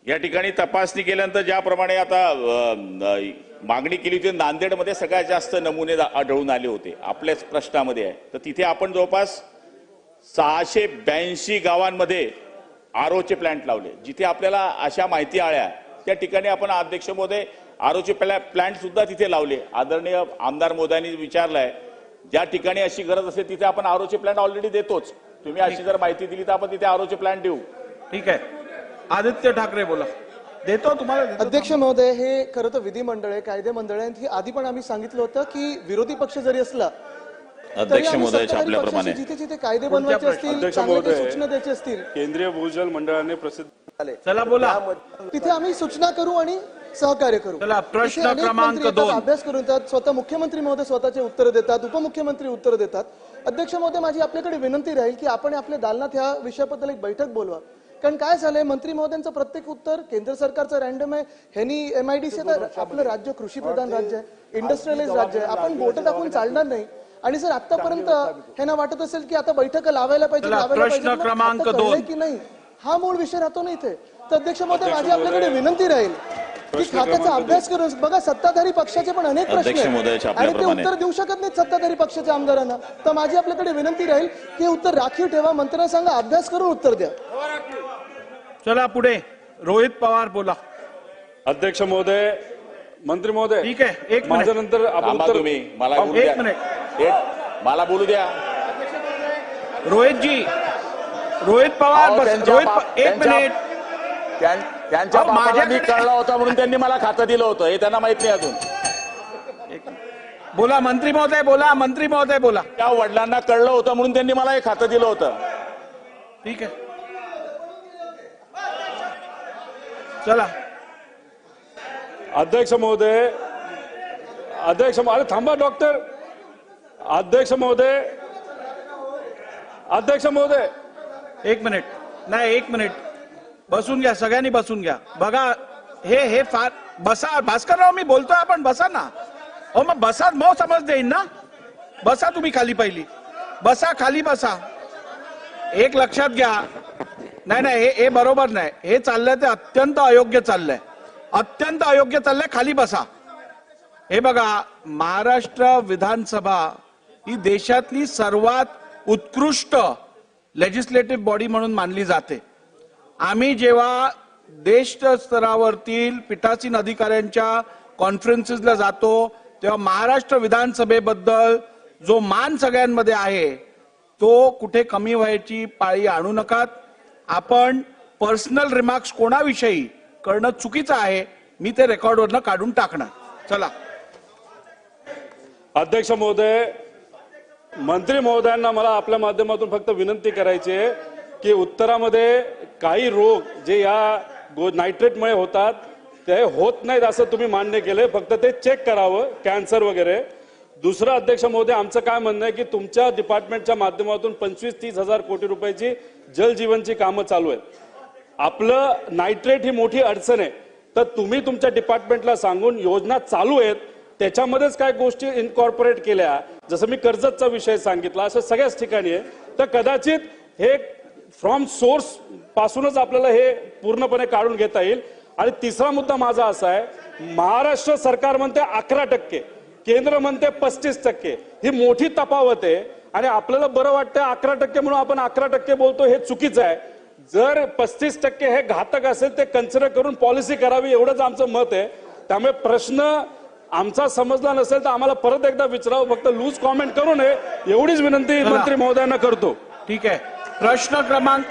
या ठिकाणी तपासणी केल्यानंतर ज्याप्रमाणे आता मागणी केली होती, नांदेडमध्ये सगळ्यात जास्त नमुने आढळून आले होते आपल्याच प्रश्नामध्ये आहे. तर तिथे आपण जवळपास 682 गावांमध्ये आरोचे प्लांट लावले. जिथे आपल्याला अशा माहिती आल्या त्या ठिकाणी आपण अध्यक्ष महोदय आरोचे प्लांट सुद्धा तिथे लावले. आदरणीय आमदार महोदयांनी विचारलंय, ज्या ठिकाणी अशी गरज असेल तिथे आपण आरोचे प्लांट ऑलरेडी देतोच. तुम्ही अशी जर माहिती दिली तर आपण तिथे आरोचे प्लांट देऊ. ठीक आहे, आदित्य ठाकरे बोला. देतो तुम्हाला. अध्यक्ष महोदय, हे खरं तर विधिमंडळ आहे, कायदे मंडळ आहे. आधी पण आम्ही सांगितलं होतं की विरोधी पक्ष जरी असला अध्यक्ष महोदयाच्या आपल्याप्रमाणे जिथे जिथे कायदे बनवायचे असतील, चांगल्या सूचना द्यायची असतील, केंद्रीय भूजल मंडळाने प्रसिद्ध चला बोला. तिथे आम्ही सूचना करू आणि सहकार्य करू. चला, प्रश्न क्रमांक 2. अभ्यास करून त्यात स्वतः मुख्यमंत्री महोदय स्वतःचे उत्तर देतात, उपमुख्यमंत्री उत्तर देतात. अध्यक्ष महोदय, माझी आपल्याकडे विनंती राहील की आपण आपल्या दालनात ह्या विषयाबद्दल एक बैठक बोलवा. कारण काय झालंय, मंत्री महोदयांचं प्रत्येक उत्तर केंद्र सरकारचं रँडम आहे. ह्यांनी MIDC, आपलं राज्य कृषी प्रधान राज्य आहे, इंडस्ट्रियलाइज राज्य आहे. आपण बोट टाकून चालणार नाही. आणि जर आतापर्यंत ह्यांना वाटत असेल की आता बैठक लावायला पाहिजे, प्रश्न क्रमांक 2 की नाही, हा मूळ विषय राहतो ना इथे. तर अध्यक्ष महोदय, माझी आपल्याकडे विनंती राहील की खात्याचा अभ्यास करून बघा. सत्ताधारी पक्षाचे पण अनेक प्रश्न आहेत आणि ते उत्तर देऊ शकत नाहीत सत्ताधारी पक्षाच्या आमदारांना. तर माझी आपल्याकडे विनंती राहील की उत्तर राखीव ठेवा. मंत्र्यांना सांगा अभ्यास करून उत्तर द्या. चला पुढे, रोहित पवार बोला. अध्यक्ष महोदय, मंत्री महोदय, ठीक आहे, एक मिनिट. माझ्यानंतर तुम्ही मला बोलू द्या. एक मिनिट, मला बोलू द्या. रोहितजी, रोहित पवार रोहित, एक मिनिट. त्यांच्या बापाला मी कळला होता म्हणून त्यांनी मला खातं दिलं होतं, हे त्यांना माहित नाही अजून. बोला मंत्री महोदय, बोला मंत्री महोदय, बोला. त्या वडिलांना कळलं होतं म्हणून त्यांनी मला हे खातं दिलं होतं. ठीक आहे, चला. अध्यक्ष महोदय, अरे थांबा डॉक्टर. अध्यक्ष महोदय, एक मिनिट. नाही, एक मिनिट, बसून घ्या, सगळ्यांनी बसून घ्या. बघा, हे फार बसा. भास्करराव, मी बोलतोय, आपण बसा ना. हो मग बसा, मग समज देईन ना. बसा तुम्ही खाली, पहिली बसा, खाली बसा. एक लक्षात घ्या, नाही हे बरोबर नाही. हे चाललंय ते अत्यंत अयोग्य चाललंय, अत्यंत अयोग्य चाललंय. खाली बसा. हे बघा, महाराष्ट्र विधानसभा ही देशातली सर्वात उत्कृष्ट लेजिस्लेटिव्ह बॉडी म्हणून मानली जाते. आम्ही जेव्हा देश स्तरावरतील पीठासीन अधिकाऱ्यांच्या कॉन्फरन्सेसला जातो तेव्हा महाराष्ट्र विधानसभेबद्दल जो मान सगळ्यांमध्ये आहे तो कुठे कमी व्हायची पाळी आणू नका. आपण पर्सनल रिमार्क्स कोणाविषयी करणं चुकीचं आहे. मी ते रेकॉर्डवरनं काढून टाकणार. चला. अध्यक्ष महोदय, मंत्री महोदयांना मला आपल्या माध्यमातून फक्त विनंती करायची आहे की उत्तरामध्ये काही रोग जे या नायट्रेटमुळे होतात ते होत नाहीत असं तुम्ही मान्य केलंय. फक्त ते चेक करावं, कॅन्सर वगैरे. दुसरं अध्यक्ष महोदय, आमचं काय म्हणणं आहे की तुमच्या डिपार्टमेंटच्या माध्यमातून 25-30 हजार कोटी रुपयाची जल जीवनची कामं चालू आहेत. आपलं नायट्रेट ही मोठी अडचण आहे, तर तुम्ही तुमच्या डिपार्टमेंटला सांगून योजना चालू आहेत त्याच्यामध्येच काय गोष्टी इनकॉर्पोरेट केल्या, जसं मी कर्जतचा विषय सांगितला, असं सगळ्याच ठिकाणी आहे. तर कदाचित हे फ्रॉम सोर्स पासूनच आपल्याला हे पूर्णपणे काढून घेता येईल. आणि तिसरा मुद्दा माझा असा आहे, महाराष्ट्र सरकार म्हणते 11%, केंद्र म्हणते 35%. ही मोठी तफावत आहे आणि आपल्याला बरं वाटतं 11% म्हणून आपण 11% बोलतो, हे चुकीचं आहे. जर 35% हे घातक असेल ते कन्सिडर करून पॉलिसी करावी, एवढंच आमचं मत आहे. त्यामुळे प्रश्न आमचा समजला नसेल तर आम्हाला परत एकदा विचारावं, फक्त लूज कॉमेंट करू नये एवढीच विनंती मंत्री महोदयांना करतो. ठीक आहे. प्रश्न क्रमांक